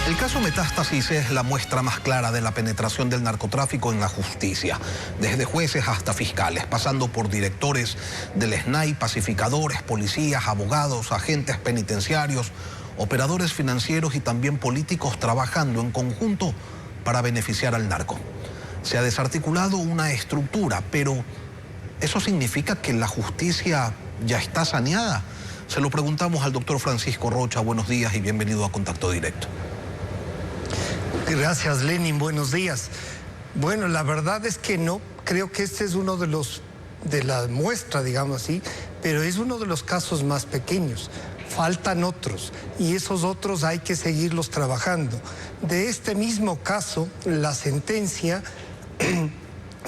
El caso Metástasis es la muestra más clara de la penetración del narcotráfico en la justicia, desde jueces hasta fiscales, pasando por directores del SNAI, pacificadores, policías, abogados, agentes penitenciarios, operadores financieros y también políticos trabajando en conjunto para beneficiar al narco. Se ha desarticulado una estructura, pero ¿eso significa que la justicia ya está saneada? Se lo preguntamos al doctor Francisco Rocha. Buenos días y bienvenido a Contacto Directo. Gracias, Lenin. Buenos días. Bueno, la verdad es que no. Creo que este es uno de la muestra, digamos así, pero es uno de los casos más pequeños. Faltan otros y esos otros hay que seguirlos trabajando. De este mismo caso, la sentencia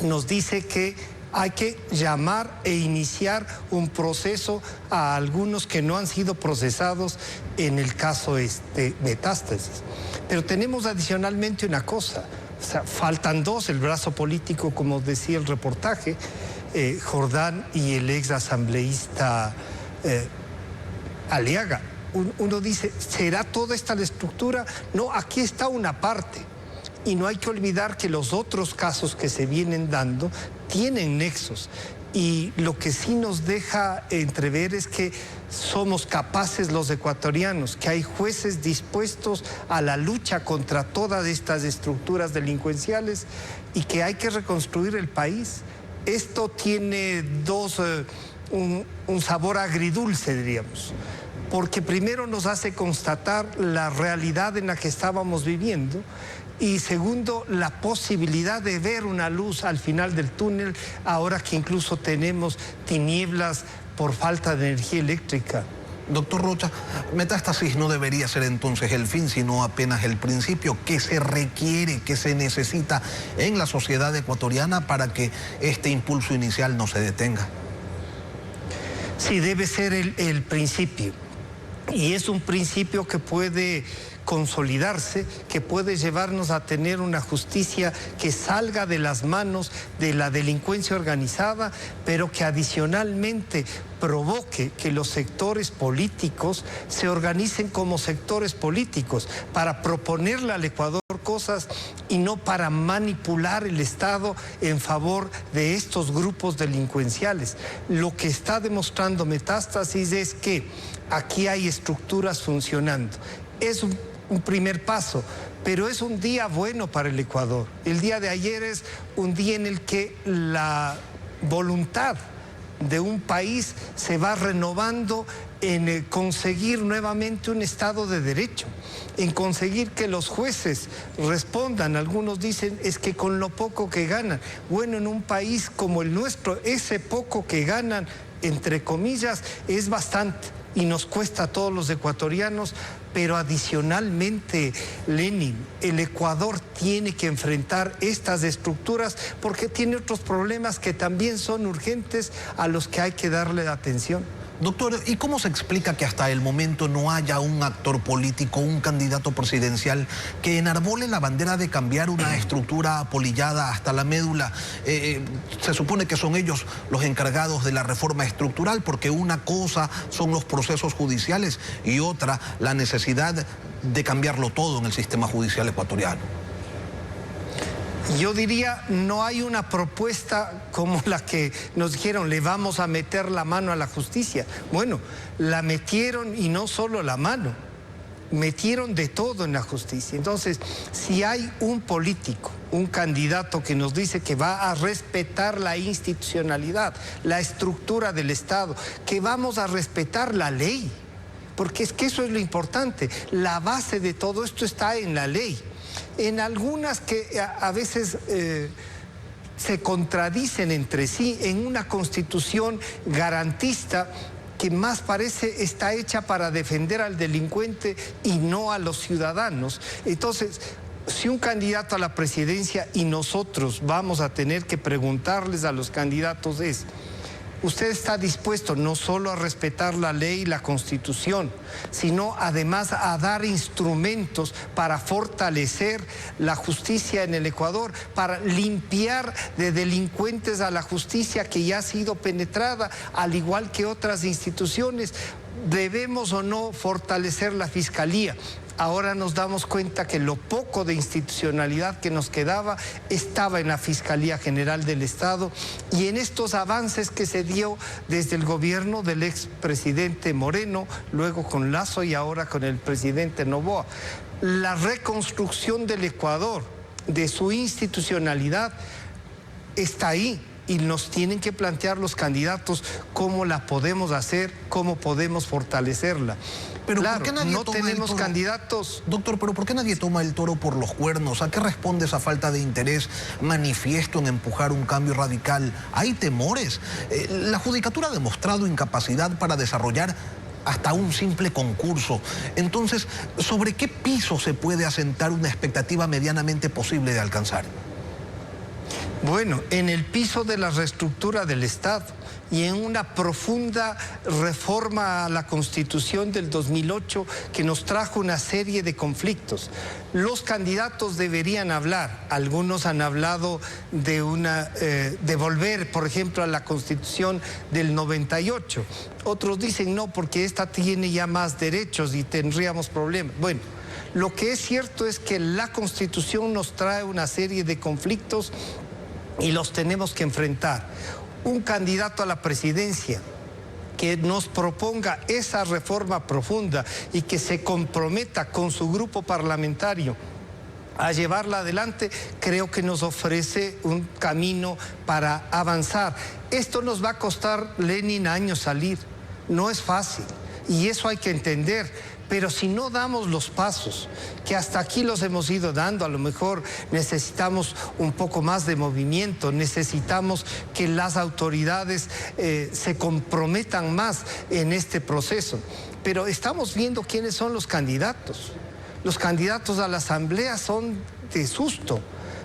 nos dice que hay que llamar e iniciar un proceso a algunos que no han sido procesados en el caso Metástasis. Pero tenemos adicionalmente una cosa, o sea, faltan dos, el brazo político, como decía el reportaje, Jordán y el ex asambleísta Aliaga. Uno dice, ¿será toda esta la estructura? No, aquí está una parte. Y no hay que olvidar que los otros casos que se vienen dando tienen nexos. Y lo que sí nos deja entrever es que somos capaces los ecuatorianos, que hay jueces dispuestos a la lucha contra todas estas estructuras delincuenciales y que hay que reconstruir el país. Esto tiene un sabor agridulce, diríamos, porque primero nos hace constatar la realidad en la que estábamos viviendo y segundo, la posibilidad de ver una luz al final del túnel, ahora que incluso tenemos tinieblas por falta de energía eléctrica. Doctor Rocha, Metástasis no debería ser entonces el fin, sino apenas el principio. ¿Qué se requiere, qué se necesita en la sociedad ecuatoriana para que este impulso inicial no se detenga? Sí, debe ser el principio. Y es un principio que puede consolidarse, que puede llevarnos a tener una justicia que salga de las manos de la delincuencia organizada, pero que adicionalmente provoque que los sectores políticos se organicen como sectores políticos para proponerle al Ecuador cosas y no para manipular el Estado en favor de estos grupos delincuenciales. Lo que está demostrando Metástasis es que aquí hay estructuras funcionando. Es un primer paso, pero es un día bueno para el Ecuador. El día de ayer es un día en el que la voluntad de un país se va renovando en conseguir nuevamente un Estado de Derecho, en conseguir que los jueces respondan. Algunos dicen, es que con lo poco que ganan. Bueno, en un país como el nuestro, ese poco que ganan, entre comillas, es bastante y nos cuesta a todos los ecuatorianos, pero adicionalmente, Lenin, el Ecuador tiene que enfrentar estas estructuras porque tiene otros problemas que también son urgentes a los que hay que darle atención. Doctor, ¿y cómo se explica que hasta el momento no haya un actor político, un candidato presidencial que enarbole la bandera de cambiar una estructura apolillada hasta la médula? Se supone que son ellos los encargados de la reforma estructural, porque una cosa son los procesos judiciales y otra la necesidad de cambiarlo todo en el sistema judicial ecuatoriano. Yo diría, no hay una propuesta como la que nos dijeron, le vamos a meter la mano a la justicia. Bueno, la metieron y no solo la mano, metieron de todo en la justicia. Entonces, si hay un político, un candidato que nos dice que va a respetar la institucionalidad, la estructura del Estado, que vamos a respetar la ley, porque es que eso es lo importante, la base de todo esto está en la ley. En algunas que a veces se contradicen entre sí, en una constitución garantista que más parece está hecha para defender al delincuente y no a los ciudadanos. Entonces, si un candidato a la presidencia y nosotros vamos a tener que preguntarles a los candidatos es, ¿usted está dispuesto no solo a respetar la ley y la Constitución, sino además a dar instrumentos para fortalecer la justicia en el Ecuador, para limpiar de delincuentes a la justicia que ya ha sido penetrada, al igual que otras instituciones? ¿Debemos o no fortalecer la Fiscalía? Ahora nos damos cuenta que lo poco de institucionalidad que nos quedaba estaba en la Fiscalía General del Estado y en estos avances que se dio desde el gobierno del expresidente Moreno, luego con Lasso y ahora con el presidente Noboa. La reconstrucción del Ecuador, de su institucionalidad, está ahí. Y nos tienen que plantear los candidatos cómo la podemos hacer, cómo podemos fortalecerla. Pero claro, ¿por qué nadie no toma tenemos el toro? Candidatos. Doctor, pero ¿por qué nadie toma el toro por los cuernos? ¿A qué responde esa falta de interés manifiesto en empujar un cambio radical? ¿Hay temores? La Judicatura ha demostrado incapacidad para desarrollar hasta un simple concurso. Entonces, ¿sobre qué piso se puede asentar una expectativa medianamente posible de alcanzar? Bueno, en el piso de la reestructura del Estado y en una profunda reforma a la Constitución del 2008 que nos trajo una serie de conflictos. Los candidatos deberían hablar. Algunos han hablado de volver, por ejemplo, a la Constitución del 98. Otros dicen no, porque esta tiene ya más derechos y tendríamos problemas. Bueno, lo que es cierto es que la Constitución nos trae una serie de conflictos y los tenemos que enfrentar. Un candidato a la presidencia que nos proponga esa reforma profunda y que se comprometa con su grupo parlamentario a llevarla adelante, creo que nos ofrece un camino para avanzar. Esto nos va a costar, Lenin, años salir. No es fácil y eso hay que entender. Pero si no damos los pasos, que hasta aquí los hemos ido dando, a lo mejor necesitamos un poco más de movimiento, necesitamos que las autoridades se comprometan más en este proceso. Pero estamos viendo quiénes son los candidatos. Los candidatos a la asamblea son de susto.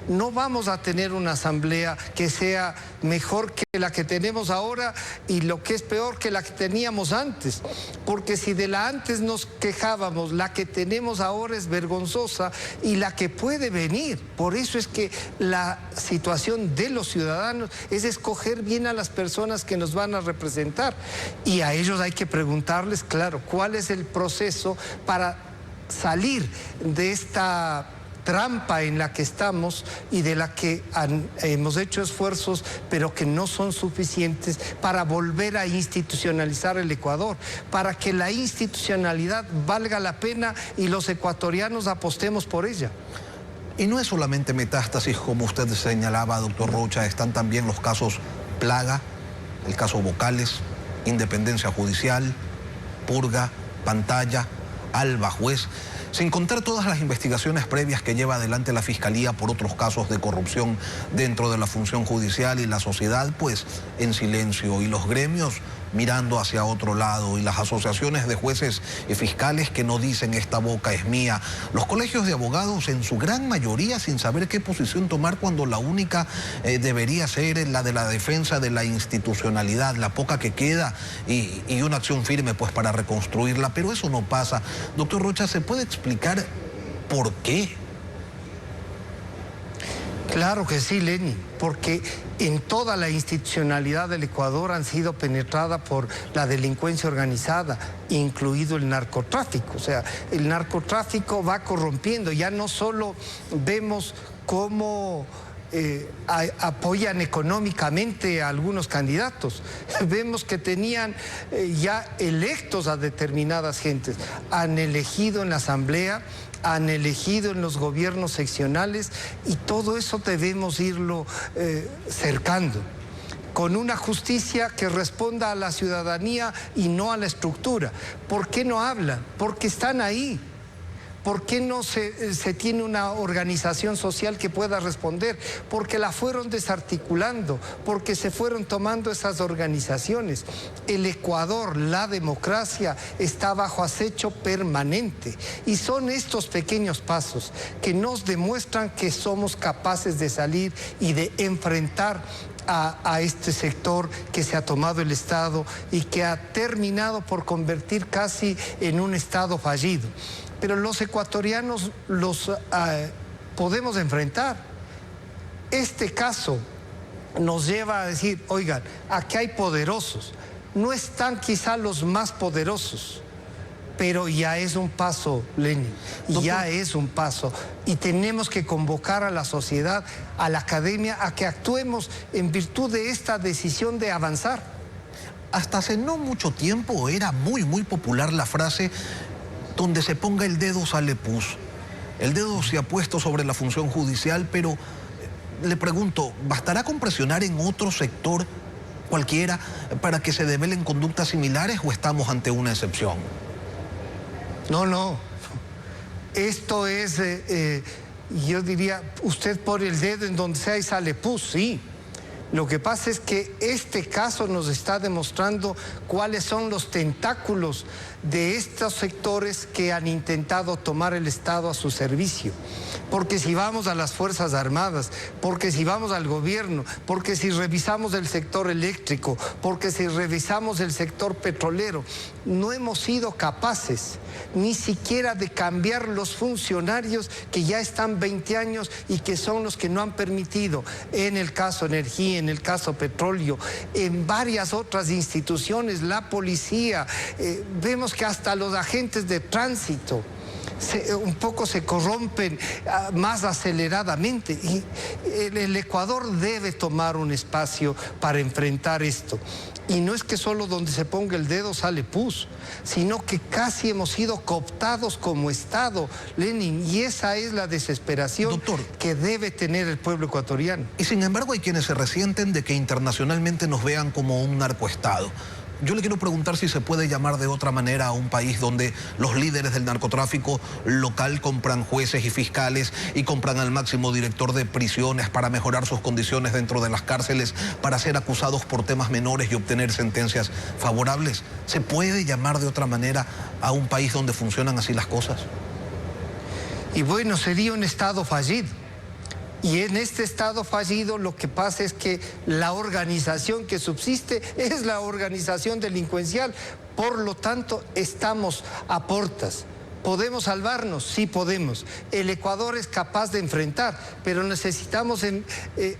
No vamos a tener una asamblea que sea mejor que la que tenemos ahora y lo que es peor que la que teníamos antes, porque si de la antes nos quejábamos, la que tenemos ahora es vergonzosa y la que puede venir. Por eso es que la situación de los ciudadanos es escoger bien a las personas que nos van a representar y a ellos hay que preguntarles, claro, cuál es el proceso para salir de esta trampa en la que estamos y de la que hemos hecho esfuerzos, pero que no son suficientes para volver a institucionalizar el Ecuador, para que la institucionalidad valga la pena y los ecuatorianos apostemos por ella. Y no es solamente metástasis, como usted señalaba, doctor Rocha, están también los casos Plaga, el caso Vocales, Independencia Judicial, Purga, Pantalla, Alba Juez, sin contar todas las investigaciones previas que lleva adelante la Fiscalía por otros casos de corrupción dentro de la función judicial y la sociedad, pues en silencio, y los gremios mirando hacia otro lado, y las asociaciones de jueces y fiscales que no dicen esta boca es mía, los colegios de abogados en su gran mayoría sin saber qué posición tomar cuando la única debería ser la de la defensa de la institucionalidad, la poca que queda y una acción firme pues para reconstruirla, pero eso no pasa. Doctor Rocha, ¿se puede explicar por qué? Claro que sí, Lenin, porque en toda la institucionalidad del Ecuador han sido penetradas por la delincuencia organizada, incluido el narcotráfico. O sea, el narcotráfico va corrompiendo. Ya no solo vemos cómo apoyan económicamente a algunos candidatos, vemos que tenían ya electos a determinadas gentes, han elegido en la asamblea, han elegido en los gobiernos seccionales y todo eso debemos irlo cercando con una justicia que responda a la ciudadanía y no a la estructura. ¿Por qué no hablan? Porque están ahí. ¿Por qué no se tiene una organización social que pueda responder? Porque la fueron desarticulando, porque se fueron tomando esas organizaciones. El Ecuador, la democracia, está bajo acecho permanente. Y son estos pequeños pasos que nos demuestran que somos capaces de salir y de enfrentar a este sector que se ha tomado el Estado y que ha terminado por convertir casi en un Estado fallido. Pero los ecuatorianos los podemos enfrentar. Este caso nos lleva a decir, oigan, aquí hay poderosos, no están quizá los más poderosos, pero ya es un paso, Lenin, ya es un paso. Y tenemos que convocar a la sociedad, a la academia, a que actuemos en virtud de esta decisión de avanzar. Hasta hace no mucho tiempo era muy popular la frase: donde se ponga el dedo sale pus. El dedo se ha puesto sobre la función judicial, pero le pregunto, ¿bastará con presionar en otro sector cualquiera para que se develen conductas similares o estamos ante una excepción? No. Esto es, yo diría, usted pone el dedo en donde sea y sale pus, sí. Lo que pasa es que este caso nos está demostrando cuáles son los tentáculos de estos sectores que han intentado tomar el Estado a su servicio. Porque si vamos a las Fuerzas Armadas, porque si vamos al gobierno, porque si revisamos el sector eléctrico, porque si revisamos el sector petrolero, no hemos sido capaces ni siquiera de cambiar los funcionarios que ya están 20 años y que son los que no han permitido, en el caso energía, en el caso petróleo, en varias otras instituciones, la policía, vemos que hasta los agentes de tránsito un poco se corrompen más aceleradamente, y el Ecuador debe tomar un espacio para enfrentar esto. Y no es que solo donde se ponga el dedo sale pus, sino que casi hemos sido cooptados como Estado, Lenin, y esa es la desesperación, doctor, que debe tener el pueblo ecuatoriano. Y sin embargo hay quienes se resienten de que internacionalmente nos vean como un narcoestado. Yo le quiero preguntar si se puede llamar de otra manera a un país donde los líderes del narcotráfico local compran jueces y fiscales y compran al máximo director de prisiones para mejorar sus condiciones dentro de las cárceles, para ser acusados por temas menores y obtener sentencias favorables. ¿Se puede llamar de otra manera a un país donde funcionan así las cosas? Y bueno, sería un Estado fallido. Y en este Estado fallido lo que pasa es que la organización que subsiste es la organización delincuencial. Por lo tanto, estamos a portas. ¿Podemos salvarnos? Sí podemos. El Ecuador es capaz de enfrentar, pero necesitamos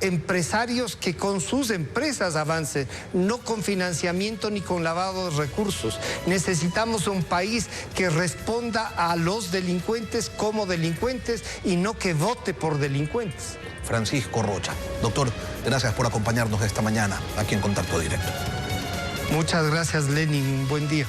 empresarios que con sus empresas avancen, no con financiamiento ni con lavado de recursos. Necesitamos un país que responda a los delincuentes como delincuentes y no que vote por delincuentes. Francisco Rocha. Doctor, gracias por acompañarnos esta mañana aquí en Contacto Directo. Muchas gracias, Lenin. Buen día.